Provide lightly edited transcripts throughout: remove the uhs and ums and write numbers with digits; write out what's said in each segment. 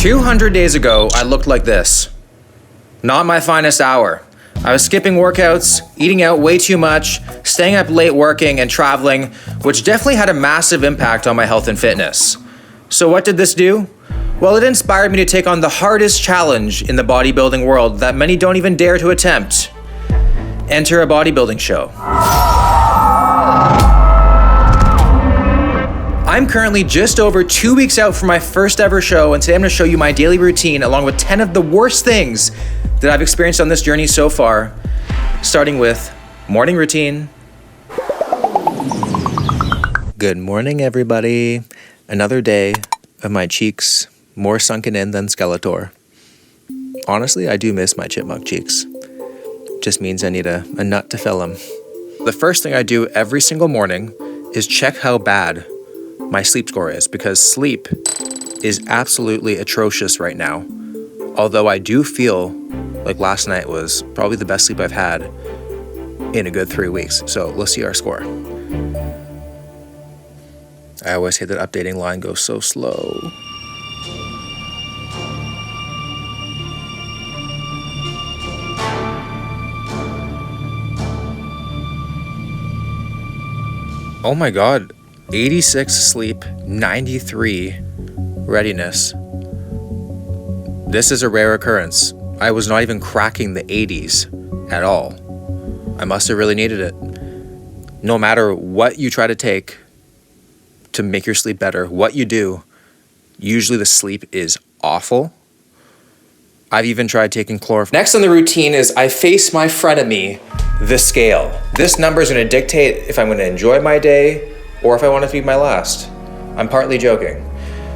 200 days ago, I looked like this. Not my finest hour. I was skipping workouts, eating out way too much, staying up late working and traveling, which definitely had a massive impact on my health and fitness. So what did this do? Well, it inspired me to take on the hardest challenge in the bodybuilding world that many don't even dare to attempt. Enter a bodybuilding show. I'm currently just over 2 weeks out from my first ever show, and today I'm gonna show you my daily routine along with 10 of the worst things that I've experienced on this journey so far, starting with morning routine. Good morning, everybody. Another day of my cheeks more sunken in than Skeletor. Honestly, I do miss my chipmunk cheeks. Just means I need a nut to fill them. The first thing I do every single morning is check how bad my sleep score is, because sleep is absolutely atrocious right now. Although I do feel like last night was probably the best sleep I've had in a good 3 weeks. So let's see our score. I always hate that updating line goes so slow. Oh my God, 86 sleep, 93 readiness. This is a rare occurrence. I was not even cracking the 80s at all. I must have really needed it. No matter what you try to take to make your sleep better, what you do, usually the sleep is awful. I've even tried taking chloroform. Next on the routine is I face my frenemy, the scale. This number is gonna dictate if I'm gonna enjoy my day or if I want it to be my last. I'm partly joking.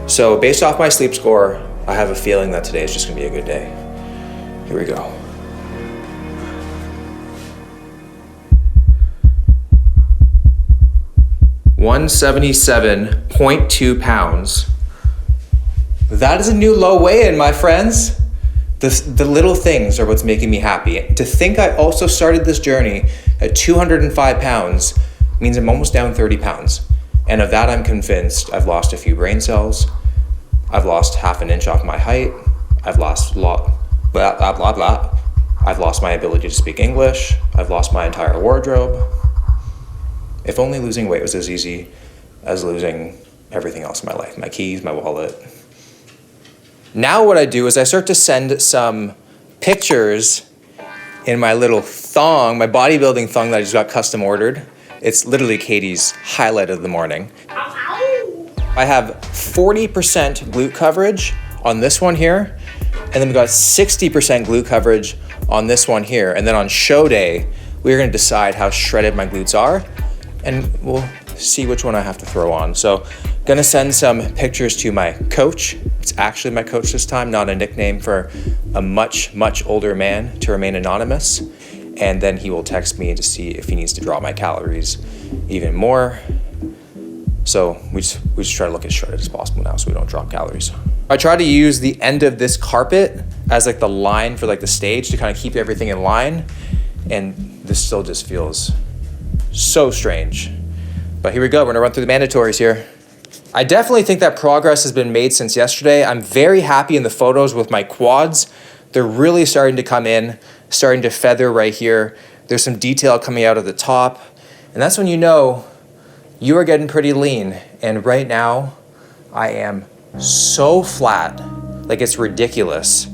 So based off my sleep score, I have a feeling that today is just gonna be a good day. Here we go. $177.2 pounds. That is a new low weigh-in, my friends. The little things are what's making me happy. To think I also started this journey at 205 pounds means I'm almost down 30 pounds. And of that, I'm convinced I've lost a few brain cells. I've lost half an inch off my height. I've lost I've lost my ability to speak English. I've lost my entire wardrobe. If only losing weight was as easy as losing everything else in my life, my keys, my wallet. Now what I do is I start to send some pictures in my little thong, my bodybuilding thong that I just got custom ordered. It's literally Katie's highlight of the morning. I have 40% glute coverage on this one here, and then we got 60% glute coverage on this one here. And then on show day, we're gonna decide how shredded my glutes are, and we'll see which one I have to throw on. So gonna send some pictures to my coach. It's actually my coach this time, not a nickname for a much, much older man to remain anonymous. And then he will text me to see if he needs to drop my calories even more. So we just try to look as shredded as possible now so we don't drop calories. I try to use the end of this carpet as like the line for like the stage to kind of keep everything in line. And this still just feels so strange. But here we go, we're gonna run through the mandatories here. I definitely think that progress has been made since yesterday. I'm very happy in the photos with my quads. They're really starting to come in, starting to feather right here. There's some detail coming out of the top. And that's when you know you are getting pretty lean. And right now, I am so flat, like it's ridiculous.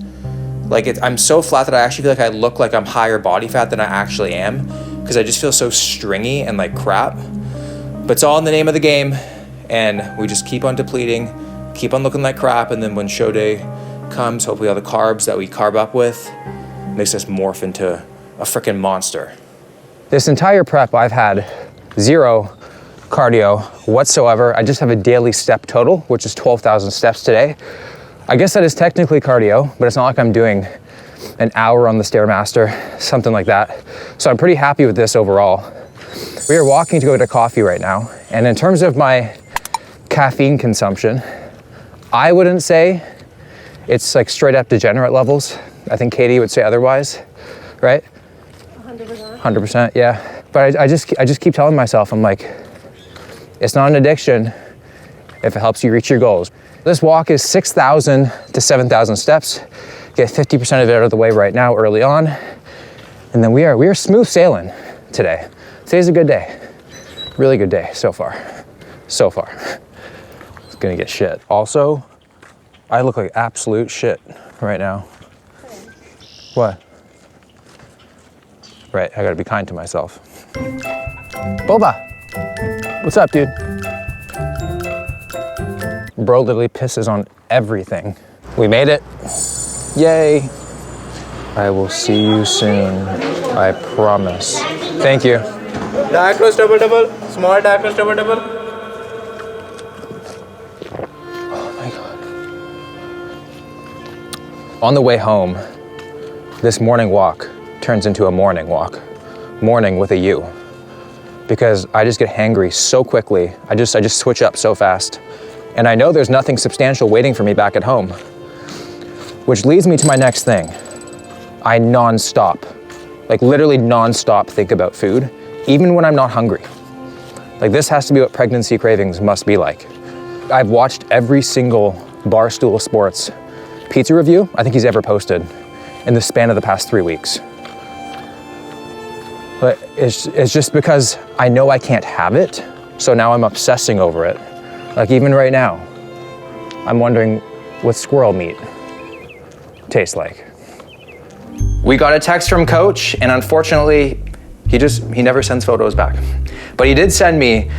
I'm so flat that I actually feel like I look like I'm higher body fat than I actually am, because I just feel so stringy and like crap. But it's all in the name of the game, and we just keep on depleting, keep on looking like crap, and then when show day comes, hopefully all the carbs that we carb up with makes us morph into a freaking monster. This entire prep, I've had zero cardio whatsoever. I just have a daily step total, which is 12,000 steps today. I guess that is technically cardio, but it's not like I'm doing an hour on the Stairmaster, something like that. So I'm pretty happy with this overall. We are walking to go get a coffee right now. And in terms of my caffeine consumption, I wouldn't say it's like straight up degenerate levels. I think Katie would say otherwise, right? 100%. 100%, yeah. But I just keep telling myself, I'm like, it's not an addiction if it helps you reach your goals. This walk is 6,000 to 7,000 steps. Get 50% of it out of the way right now, early on. And then we are smooth sailing today. Today's a good day. Really good day so far. So far. It's gonna get shit. Also, I look like absolute shit right now. What? Right, I gotta be kind to myself. Boba! What's up, dude? Bro literally pisses on everything. We made it. Yay. I will see you soon. I promise. Thank you. Dark roast double double. Small dark roast double double. Oh my God. On the way home, this morning walk turns into a morning walk. Morning with a U. Because I just get hangry so quickly. I just switch up so fast. And I know there's nothing substantial waiting for me back at home. Which leads me to my next thing. I non-stop, like literally non-stop think about food, even when I'm not hungry. Like this has to be what pregnancy cravings must be like. I've watched every single Barstool Sports pizza review I think he's ever posted in the span of the past 3 weeks. But it's just because I know I can't have it, so now I'm obsessing over it. Like even right now, I'm wondering what squirrel meat tastes like. We got a text from Coach, and unfortunately, he never sends photos back. But he did send me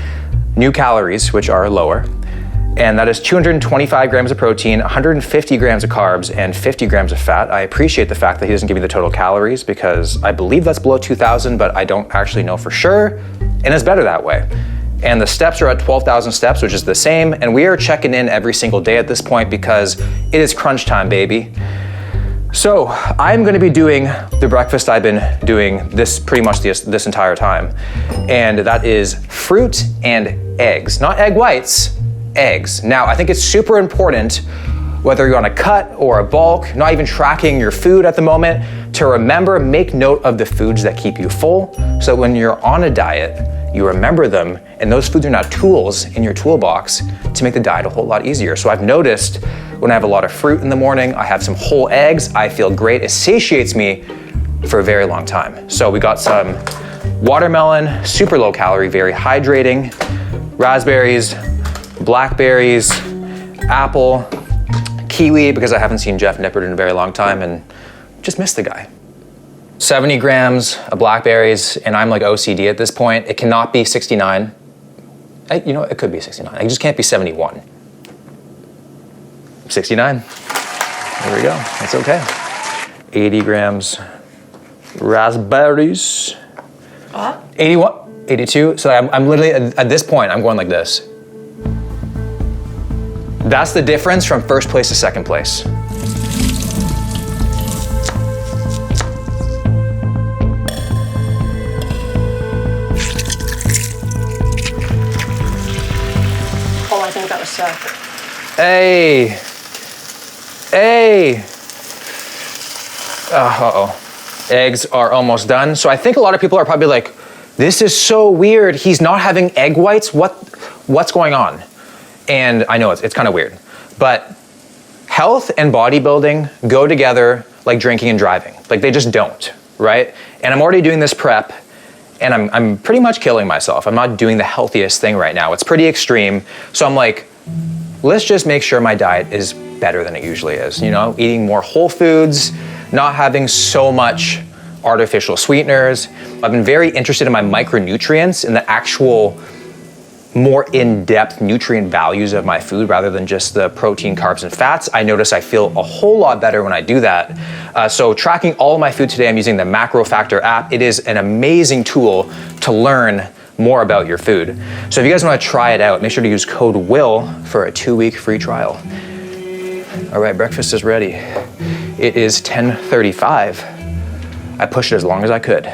new calories, which are lower, and that is 225 grams of protein, 150 grams of carbs, and 50 grams of fat. I appreciate the fact that he doesn't give me the total calories because I believe that's below 2,000, but I don't actually know for sure, and it's better that way. And the steps are at 12,000 steps, which is the same, and we are checking in every single day at this point because it is crunch time, baby. So I'm gonna be doing the breakfast I've been doing pretty much this entire time. And that is fruit and eggs. Not egg whites, eggs. Now, I think it's super important, whether you're on a cut or a bulk, not even tracking your food at the moment, to remember, make note of the foods that keep you full. So when you're on a diet, you remember them, and those foods are now tools in your toolbox to make the diet a whole lot easier. So I've noticed when I have a lot of fruit in the morning, I have some whole eggs, I feel great. It satiates me for a very long time. So we got some watermelon, super low calorie, very hydrating, raspberries, blackberries, apple, kiwi, because I haven't seen Jeff Nippert in a very long time and just missed the guy. 70 grams of blackberries, and I'm like OCD at this point. It cannot be 69. You know, it could be 69. It just can't be 71. 69. There we go. That's okay. 80 grams raspberries. 81, 82. So I'm literally, at this point, I'm going like this. That's the difference from first place to second place. Oh, I think that was sick. Hey. Hey. Uh-oh. Eggs are almost done. So I think a lot of people are probably like, this is so weird. He's not having egg whites. What's going on? And I know it's kind of weird, but health and bodybuilding go together like drinking and driving. Like they just don't, right? And I'm already doing this prep, and I'm pretty much killing myself. I'm not doing the healthiest thing right now. It's pretty extreme. So I'm like, let's just make sure my diet is better than it usually is. You know, eating more whole foods, not having so much artificial sweeteners. I've been very interested in my micronutrients and the actual more in-depth nutrient values of my food rather than just the protein, carbs, and fats. I notice I feel a whole lot better when I do that. So tracking all of my food today, I'm using the Macro Factor app. It is an amazing tool to learn more about your food. So if you guys want to try it out, make sure to use code WILL for a 2-week free trial. All right, breakfast is ready. It is 10:35. I pushed it as long as I could.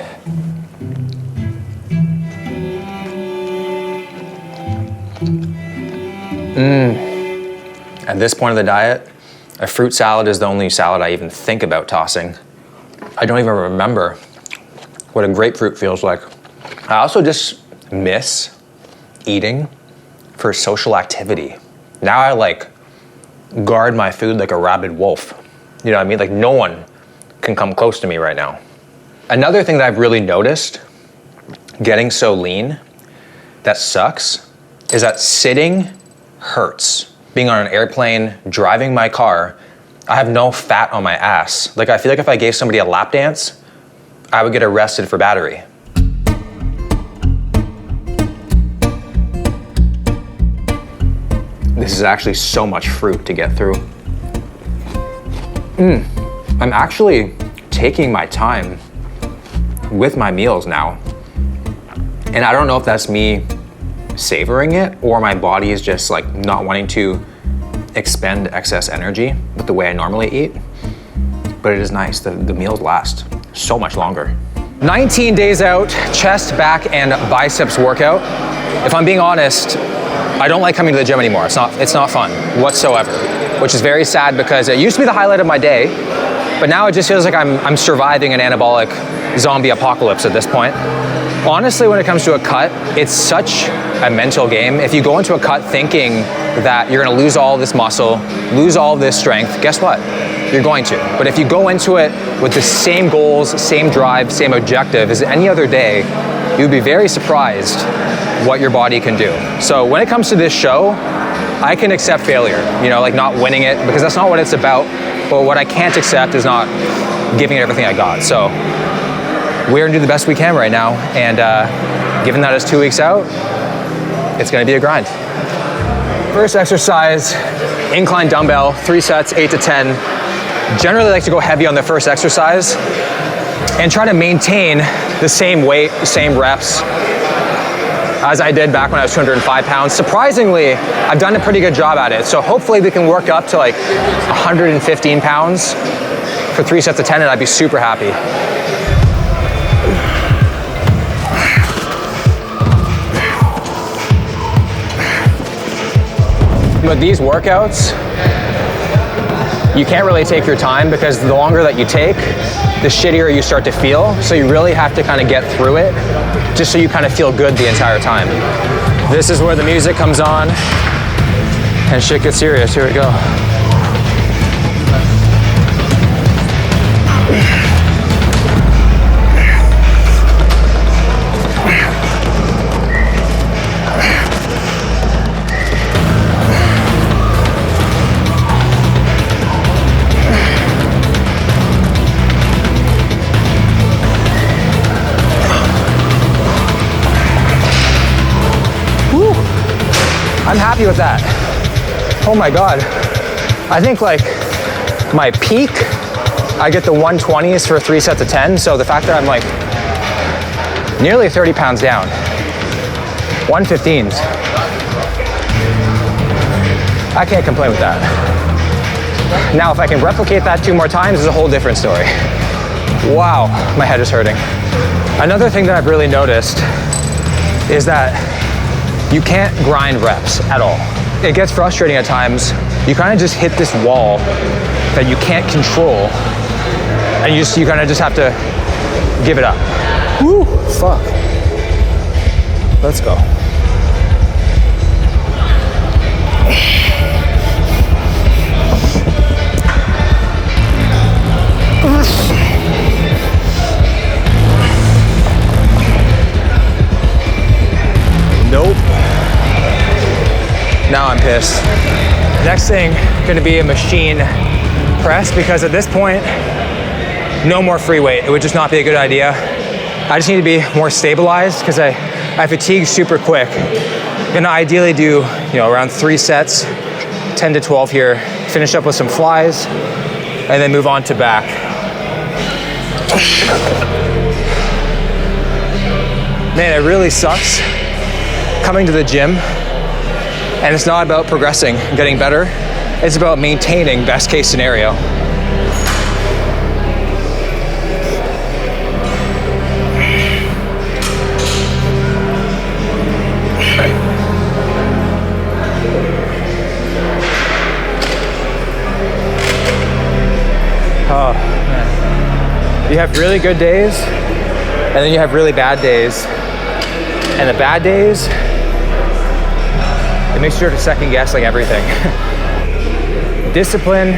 At this point of the diet, a fruit salad is the only salad I even think about tossing. I don't even remember what a grapefruit feels like. I also just miss eating for social activity. Now I like guard my food like a rabid wolf. You know what I mean? Like no one can come close to me right now. Another thing that I've really noticed getting so lean that sucks is that sitting hurts. Being on an airplane, driving my car, I have no fat on my ass. Like I feel like if I gave somebody a lap dance, I would get arrested for battery. This is actually so much fruit to get through. I'm actually taking my time with my meals now. And I don't know if that's me savoring it or my body is just like not wanting to expend excess energy with the way I normally eat. But it is nice, the meals last so much longer. 19 days out, chest, back, and biceps workout. If I'm being honest, I don't like coming to the gym anymore. It's not fun whatsoever, which is very sad because it used to be the highlight of my day, but now it just feels like I'm surviving an anabolic zombie apocalypse at this point. Honestly, when it comes to a cut, it's such a mental game. If you go into a cut thinking that you're gonna lose all this muscle, lose all this strength, guess what? You're going to. But if you go into it with the same goals, same drive, same objective as any other day, you'd be very surprised what your body can do. So when it comes to this show, I can accept failure, you know, like not winning it, because that's not what it's about. But what I can't accept is not giving it everything I got. So we're gonna do the best we can right now. And given that it's 2 weeks out, it's gonna be a grind. First exercise, incline dumbbell, 3 sets, 8 to 10. Generally like to go heavy on the first exercise and try to maintain the same weight, same reps as I did back when I was 205 pounds. Surprisingly, I've done a pretty good job at it. So hopefully we can work up to like 115 pounds for 3 sets of 10 and I'd be super happy. With these workouts, you can't really take your time because the longer that you take, the shittier you start to feel. So you really have to kind of get through it just so you kind of feel good the entire time. This is where the music comes on and shit gets serious. Here we go. I'm happy with that. Oh my God. I think like my peak, I get the 120s for 3 sets of 10. So the fact that I'm like nearly 30 pounds down, 115s. I can't complain with that. Now, if I can replicate that 2 more times, is a whole different story. Wow, my head is hurting. Another thing that I've really noticed is that you can't grind reps at all. It gets frustrating at times. You kind of just hit this wall that you can't control, and you kind of just have to give it up. Woo, fuck. Let's go. Nope. Now I'm pissed. Next thing, gonna be a machine press, because at this point, no more free weight. It would just not be a good idea. I just need to be more stabilized because I fatigue super quick. Gonna ideally do, around 3 sets, 10 to 12 here, finish up with some flies, and then move on to back. Man, it really sucks coming to the gym, and it's not about progressing, getting better. It's about maintaining best case scenario. Oh, man. You have really good days, and then you have really bad days. And the bad days, it makes you start to second guess like everything. discipline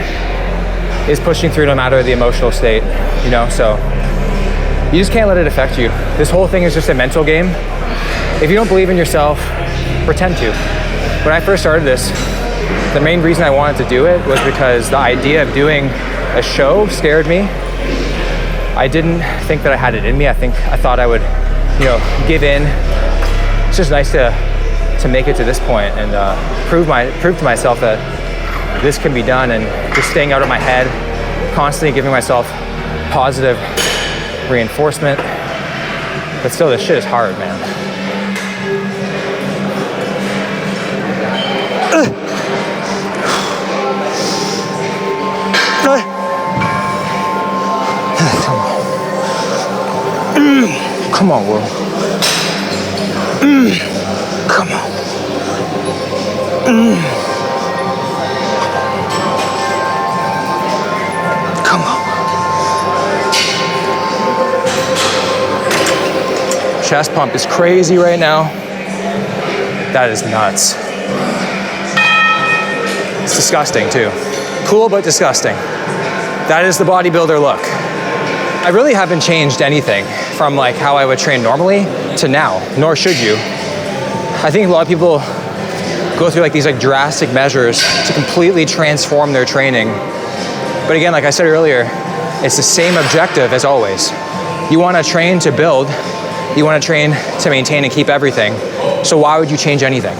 is pushing through no matter the emotional state, you know? So you just can't let it affect you. This whole thing is just a mental game. If you don't believe in yourself, pretend to. When I first started this, the main reason I wanted to do it was because the idea of doing a show scared me. I didn't think that I had it in me. I thought I would, you know, give in. It's just nice to make it to this point and prove to myself that this can be done, and just staying out of my head, constantly giving myself positive reinforcement. But still, this shit is hard, man. Come on, Will. Come on. Come on. Chest pump is crazy right now. That is nuts. It's disgusting too. Cool, but disgusting. That is the bodybuilder look. I really haven't changed anything from like how I would train normally to now, nor should you. I think a lot of people go through like these like drastic measures to completely transform their training. But again, like I said earlier, it's the same objective as always. You want to train to build, you want to train to maintain and keep everything. So why would you change anything?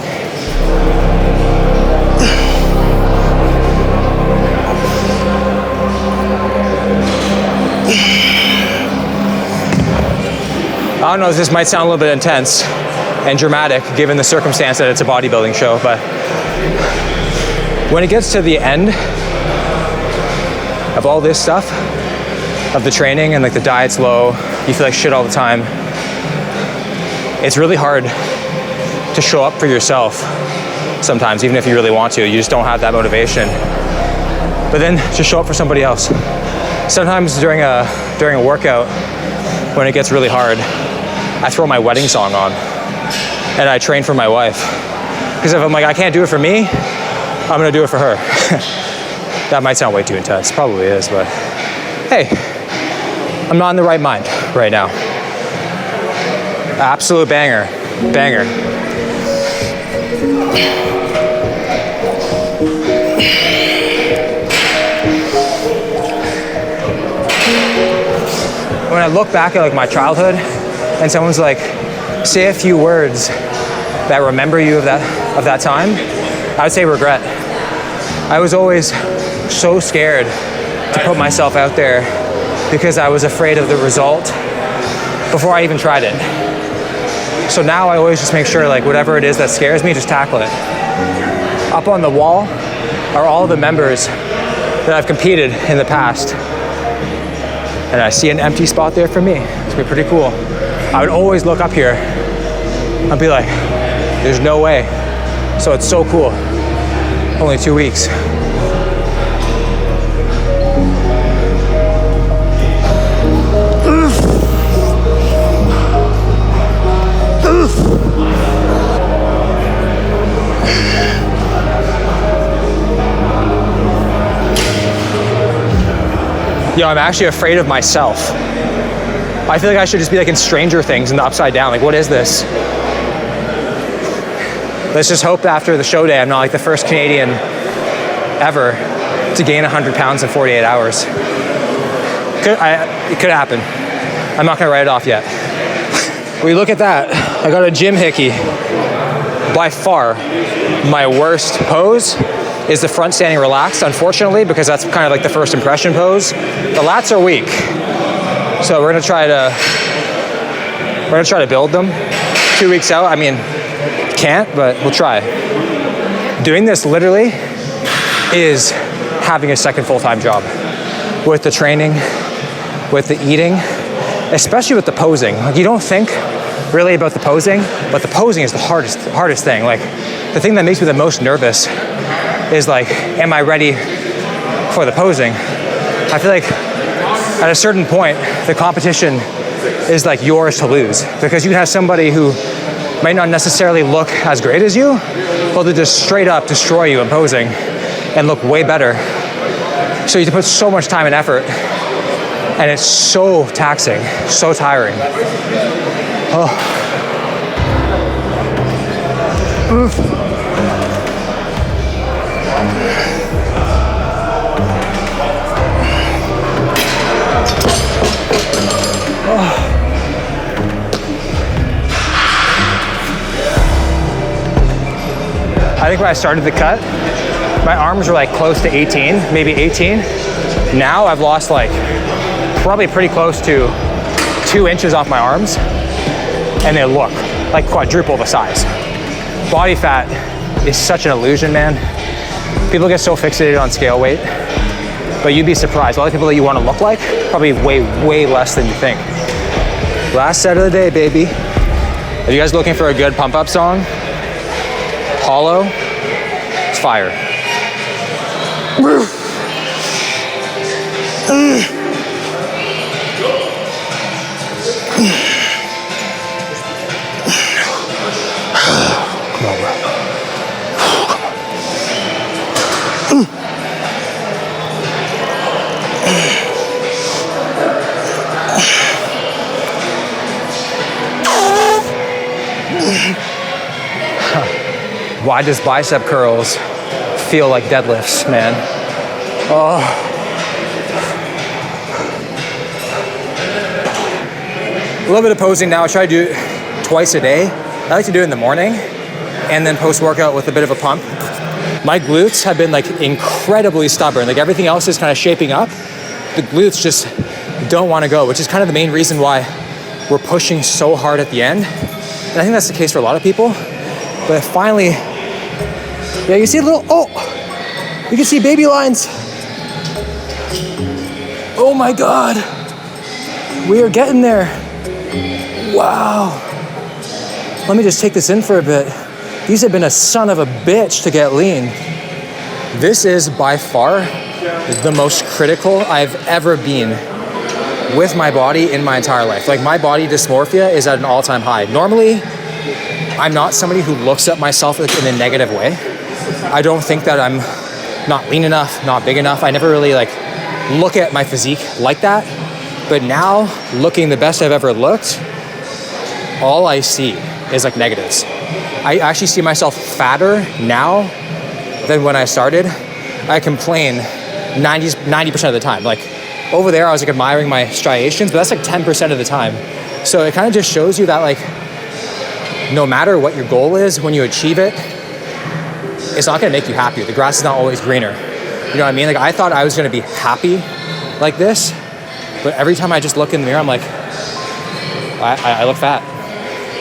I don't know if this might sound a little bit intense and dramatic given the circumstance that it's a bodybuilding show, but when it gets to the end of all this stuff, of the training and like the diet's low, you feel like shit all the time, it's really hard to show up for yourself sometimes, even if you really want to. You just don't have that motivation. But then just show up for somebody else. Sometimes during a workout, when it gets really hard, I throw my wedding song on and I train for my wife. Because if I'm like, I can't do it for me, I'm gonna do it for her. That might sound way too intense, probably is, but hey, I'm not in the right mind right now. Absolute banger. When I look back at like my childhood and someone's like, say a few words that remember you of that time, I would say regret. I was always so scared to put myself out there because I was afraid of the result before I even tried it. So now I always just make sure like whatever it is that scares me, just tackle it. Up on the wall are all the members that I've competed in the past. And I see an empty spot there for me. It's gonna be pretty cool. I would always look up here and be like, there's no way. So it's so cool. Only 2 weeks. Yo, I'm actually afraid of myself. I feel like I should just be like in Stranger Things in the Upside Down. Like, what is this? Let's just hope that after the show day, I'm not like the first Canadian ever to gain 100 pounds in 48 hours. It could happen. I'm not gonna write it off yet. We look at that. I got a gym hickey. By far, my worst pose is the front standing relaxed, unfortunately, because that's kind of like the first impression pose. The lats are weak. So we're gonna try to build them. 2 weeks out, I mean, can't, but we'll try. Doing this literally is having a second full-time job. With the training, with the eating, especially with the posing. Like, you don't think really about the posing, but the posing is the hardest thing. Like, the thing that makes me the most nervous is like, am I ready for the posing? I feel like at a certain point, the competition is like yours to lose, because you have somebody who might not necessarily look as great as you, but they'll just straight up destroy you in posing. and look way better. So you have to put so much time and effort, and it's so taxing, so tiring. Oh. I think when I started the cut, my arms were like close to 18, maybe 18. Now I've lost like probably pretty close to 2 inches off my arms, and they look like quadruple the size. Body fat is such an illusion, man. People get so fixated on scale weight, but you'd be surprised. A lot of people that you want to look like, probably way, way less than you think. Last set of the day, baby. Are you guys looking for a good pump up song? Hollow, it's fire. Come on, bro. Why does bicep curls feel like deadlifts, man? Oh. A little bit of posing now. I try to do it twice a day. I like to do it in the morning and then post-workout with a bit of a pump. My glutes have been like incredibly stubborn. Like everything else is kind of shaping up. The glutes just don't want to go, which is kind of the main reason why we're pushing so hard at the end. And I think that's the case for a lot of people. But finally, yeah, you see a little, oh, you can see baby lines. Oh my God, we are getting there. Wow. Let me just take this in for a bit. These have been a son of a bitch to get lean. This is by far the most critical I've ever been with my body in my entire life. Like my body dysmorphia is at an all-time high. Normally, I'm not somebody who looks at myself in a negative way. I don't think that I'm not lean enough, not big enough. I never really like look at my physique like that. But now, looking the best I've ever looked, all I see is like negatives. I actually see myself fatter now than when I started. I complain 90% of the time. Like over there, I was like admiring my striations, but that's like 10% of the time. So it kind of just shows you that like, no matter what your goal is, when you achieve it, it's not gonna make you happy. The grass is not always greener. You know what I mean? Like I thought I was gonna be happy like this, but every time I just look in the mirror, I'm like, I look fat.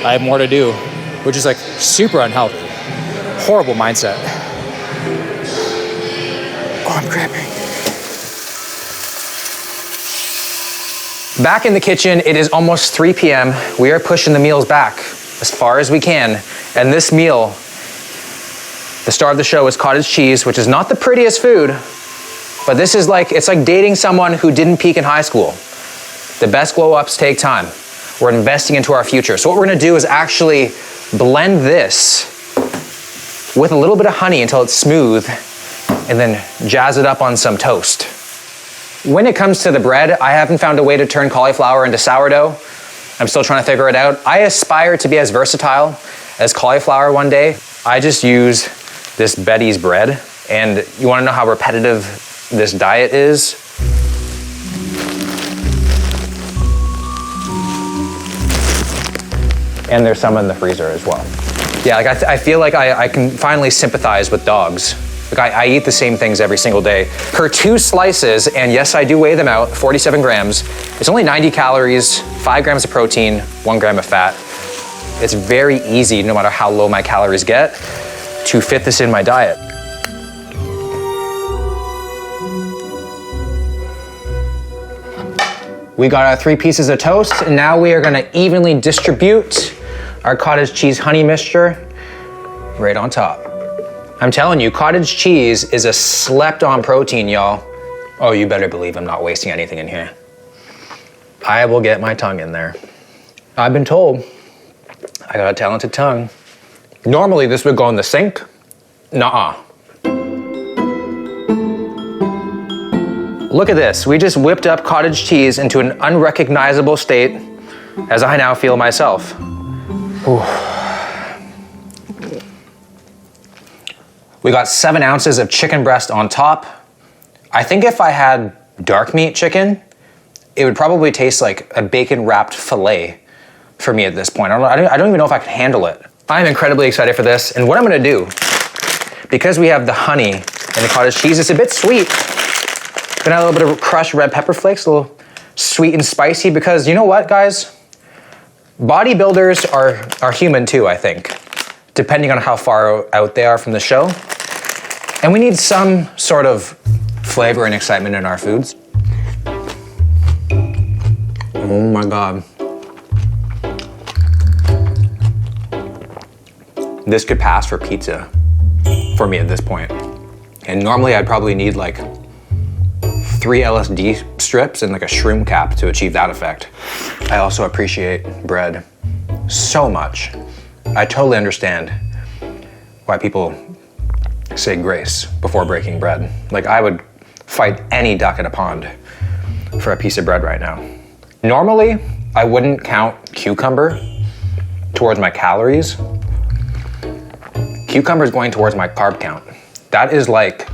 I have more to do, which is like super unhealthy. Horrible mindset. Oh, I'm cramping. Back in the kitchen, it is almost 3 p.m. We are pushing the meals back as far as we can. And this meal, the star of the show, is cottage cheese, which is not the prettiest food, but this is like, it's like dating someone who didn't peak in high school. The best glow-ups take time. We're investing into our future. So what we're gonna do is actually blend this with a little bit of honey until it's smooth, and then jazz it up on some toast. When it comes to the bread, I haven't found a way to turn cauliflower into sourdough. I'm still trying to figure it out. I aspire to be as versatile as cauliflower one day. I just use this Betty's bread, and you wanna know how repetitive this diet is? And there's some in the freezer as well. Yeah, like I feel like I can finally sympathize with dogs. Like I eat the same things every single day. Per 2 slices, and yes, I do weigh them out, 47 grams, it's only 90 calories, 5 grams of protein, 1 gram of fat. It's very easy, no matter how low my calories get, to fit this in my diet. We got our 3 pieces of toast, and now we are gonna evenly distribute our cottage cheese honey mixture right on top. I'm telling you, cottage cheese is a slept-on protein, y'all. Oh, you better believe I'm not wasting anything in here. I will get my tongue in there. I've been told I got a talented tongue. Normally this would go in the sink. Nuh-uh. Look at this. We just whipped up cottage cheese into an unrecognizable state, as I now feel myself. Ooh. We got 7 ounces of chicken breast on top. I think if I had dark meat chicken, it would probably taste like a bacon-wrapped filet for me at this point. I don't even know if I can handle it. I'm incredibly excited for this, and what I'm gonna do, because we have the honey and the cottage cheese, it's a bit sweet. Gonna add a little bit of crushed red pepper flakes, a little sweet and spicy, because you know what, guys? Bodybuilders are human too, I think, depending on how far out they are from the show. And we need some sort of flavor and excitement in our foods. Oh my God. This could pass for pizza for me at this point. And normally I'd probably need like 3 LSD strips and like a shroom cap to achieve that effect. I also appreciate bread so much. I totally understand why people say grace before breaking bread. Like, I would fight any duck at a pond for a piece of bread right now. Normally, I wouldn't count cucumber towards my calories. Cucumber is going towards my carb count. That is like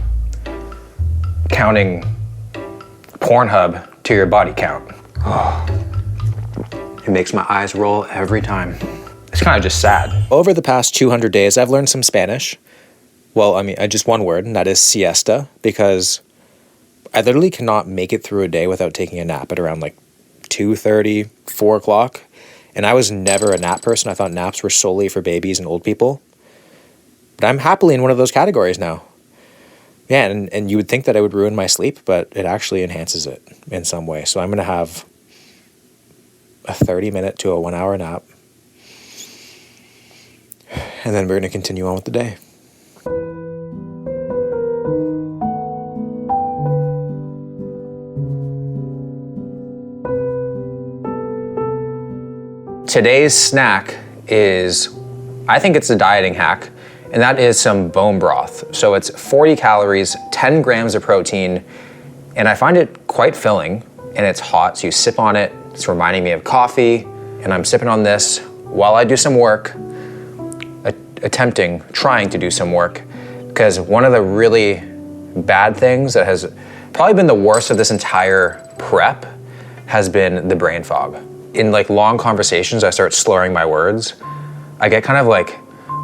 counting Pornhub to your body count. Oh, it makes my eyes roll every time. It's kind of just sad. Over the past 200 days, I've learned some Spanish. Well, I mean, just one word, and that is siesta, because I literally cannot make it through a day without taking a nap at around like 2:30, 4 o'clock. And I was never a nap person. I thought naps were solely for babies and old people. But I'm happily in one of those categories now. Yeah, and you would think that I would ruin my sleep, but it actually enhances it in some way. So I'm going to have a 30-minute to a 1-hour nap. And then we're going to continue on with the day. Today's snack is, I think it's a dieting hack, and that is some bone broth. So it's 40 calories, 10 grams of protein, and I find it quite filling, and it's hot, so you sip on it. It's reminding me of coffee, and I'm sipping on this while I do some work, trying to do some work, because one of the really bad things that has probably been the worst of this entire prep has been the brain fog. In like long conversations, I start slurring my words. I get kind of like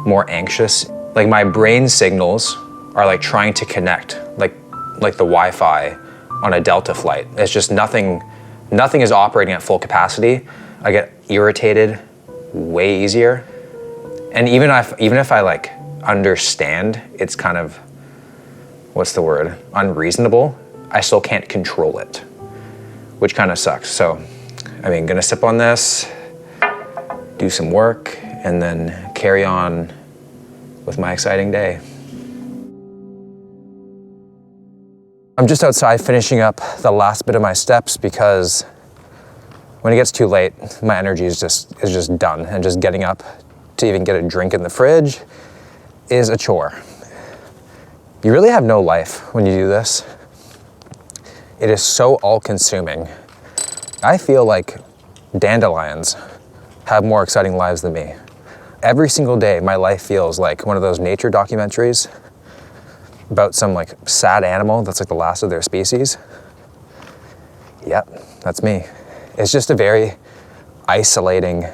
more anxious. Like my brain signals are like trying to connect, like the Wi-Fi on a Delta flight. It's just nothing is operating at full capacity. I get irritated way easier. And even if I like understand it's kind of, what's the word, unreasonable, I still can't control it, which kind of sucks. So, I mean, gonna sip on this, do some work, and then carry on with my exciting day. I'm just outside finishing up the last bit of my steps because when it gets too late, my energy is just done, and just getting up to even get a drink in the fridge is a chore. You really have no life when you do this. It is so all-consuming. I feel like dandelions have more exciting lives than me. Every single day, my life feels like one of those nature documentaries about some like sad animal that's like the last of their species. Yep, that's me. It's just a very isolating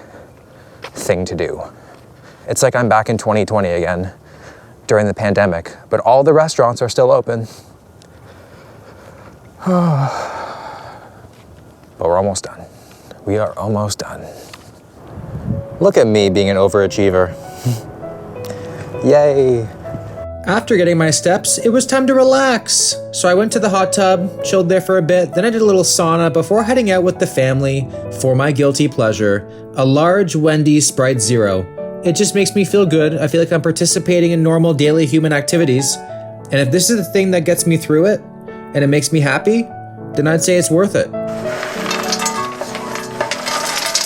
thing to do. It's like I'm back in 2020 again during the pandemic, but all the restaurants are still open. But we're almost done. We are almost done. Look at me being an overachiever. Yay. After getting my steps, it was time to relax. So I went to the hot tub, chilled there for a bit, then I did a little sauna before heading out with the family for my guilty pleasure, a large Wendy's Sprite Zero. It just makes me feel good. I feel like I'm participating in normal daily human activities. And if this is the thing that gets me through it, and it makes me happy, then I'd say it's worth it.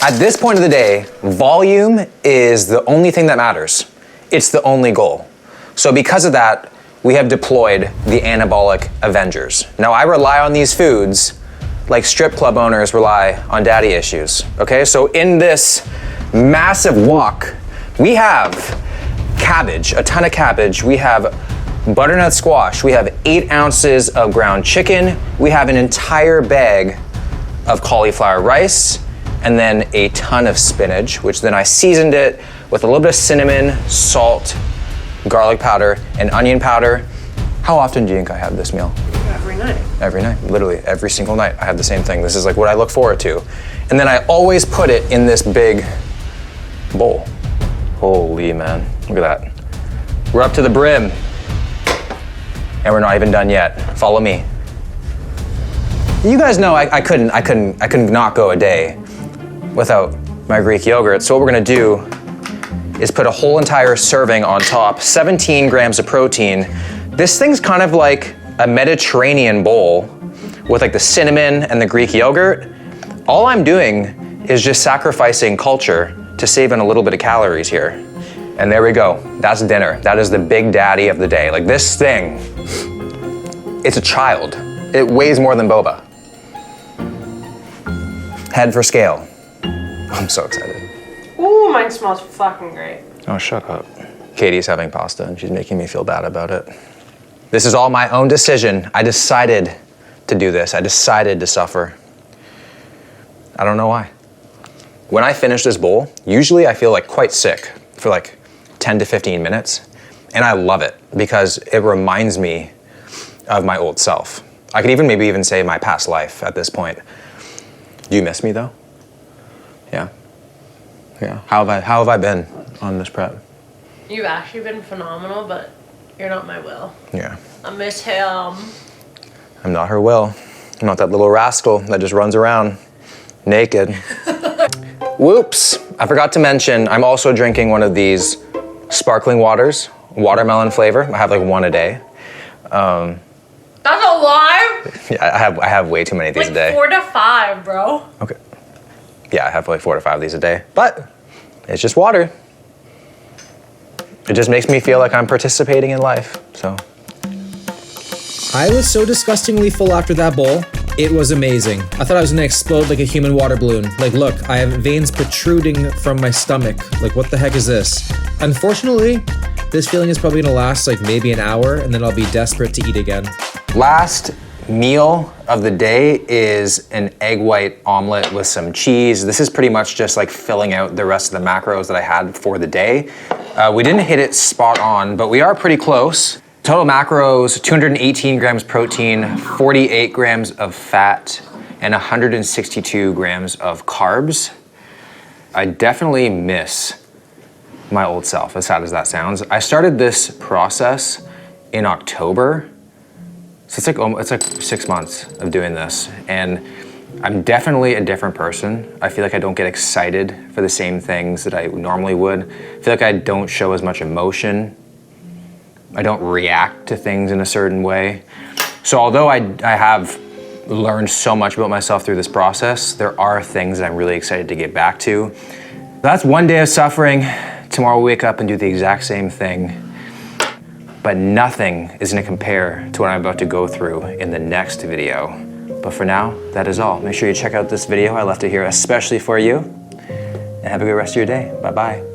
At this point of the day, volume is the only thing that matters. It's the only goal. So because of that, we have deployed the anabolic Avengers. Now, I rely on these foods like strip club owners rely on daddy issues, okay? So in this massive wok, we have cabbage, a ton of cabbage. We have butternut squash. We have 8 ounces of ground chicken. We have an entire bag of cauliflower rice, and then a ton of spinach, which then I seasoned it with a little bit of cinnamon, salt, garlic powder, and onion powder. How often do you think I have this meal? Every night. Every night, literally every single night. I have the same thing. This is like what I look forward to. And then I always put it in this big bowl. Holy man, look at that. We're up to the brim. And we're not even done yet. Follow me. You guys know I couldn't not go a day without my Greek yogurt. So what we're gonna do is put a whole entire serving on top, 17 grams of protein. This thing's kind of like a Mediterranean bowl with like the cinnamon and the Greek yogurt. All I'm doing is just sacrificing culture to save in a little bit of calories here. And there we go, that's dinner. That is the big daddy of the day. Like this thing, it's a child. It weighs more than boba. Head for scale. I'm so excited. Ooh, mine smells fucking great. Oh, shut up. Katie's having pasta and she's making me feel bad about it. This is all my own decision. I decided to do this. I decided to suffer. I don't know why. When I finish this bowl, usually I feel like quite sick for like 10 to 15 minutes. And I love it because it reminds me of my old self. I could maybe even say my past life at this point. Do you miss me though? Yeah. Yeah. How have I been on this prep? You've actually been phenomenal, but you're not my Will. Yeah. I miss him. I'm not her Will. I'm not that little rascal that just runs around naked. Whoops. I forgot to mention, I'm also drinking one of these sparkling waters, watermelon flavor. I have like one a day. That's a lie? Yeah, I have way too many of these Like a day. 4 to 5, bro. Okay. Yeah, I have like 4 to 5 of these a day, but it's just water. It just makes me feel like I'm participating in life, so. I was so disgustingly full after that bowl. It was amazing. I thought I was gonna explode like a human water balloon. Like, look, I have veins protruding from my stomach. Like, what the heck is this? Unfortunately, this feeling is probably gonna last like maybe an hour, and then I'll be desperate to eat again. Last meal of the day is an egg white omelet with some cheese. This is pretty much just like filling out the rest of the macros that I had for the day. We didn't hit it spot on, but we are pretty close. Total macros, 218 grams protein, 48 grams of fat, and 162 grams of carbs. I definitely miss my old self, as sad as that sounds. I started this process in October, so it's like 6 months of doing this, and I'm definitely a different person. I feel like I don't get excited for the same things that I normally would. I feel like I don't show as much emotion. I don't react to things in a certain way. So although I have learned so much about myself through this process, there are things that I'm really excited to get back to. That's one day of suffering. Tomorrow we'll wake up and do the exact same thing. But nothing is gonna compare to what I'm about to go through in the next video. But for now, that is all. Make sure you check out this video. I left it here especially for you. And have a good rest of your day. Bye-bye.